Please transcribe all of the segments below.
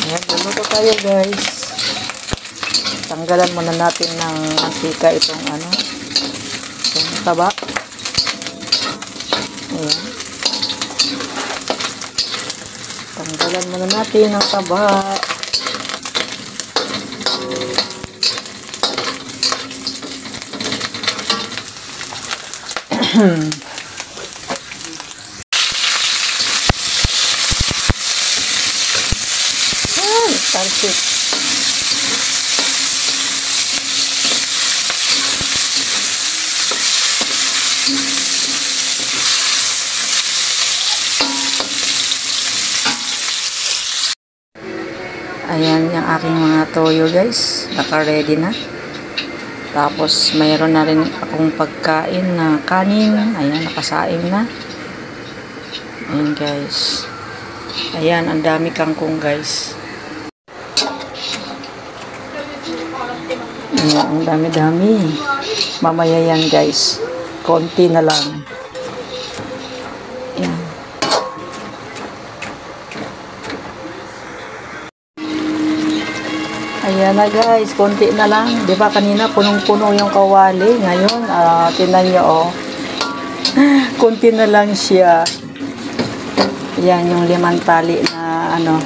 Ayan, luluto tayo guys. Tanggalan muna natin ng mantika itong itong taba. Ayan. Tanggalan muna natin ng taba. Tarsit. Ayan yung aking mga toyo guys. Naka-ready na. Tapos mayroon na rin akong pagkain na kanin. Ayan, nakasaing na. Ayan guys. Ayan, ang dami kangkong guys. Ayan, ang dami-dami. Mamaya yan guys. Konti na lang. Ayan. Ayan na guys, konti na lang. Di ba kanina punong-puno yung kawali. Ngayon, tingnan nyo oh. Konti na lang siya. Ayan yung 5 tali na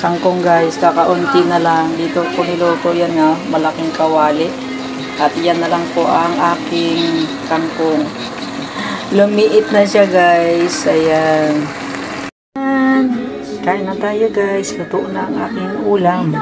kangkong guys. Kakaunti na lang. Dito po niluto yan malaking kawali. At yan na lang po ang aking kangkong. Lumiit na siya guys. Ayan. Kain na tayo guys. Luto na ang aking ulam.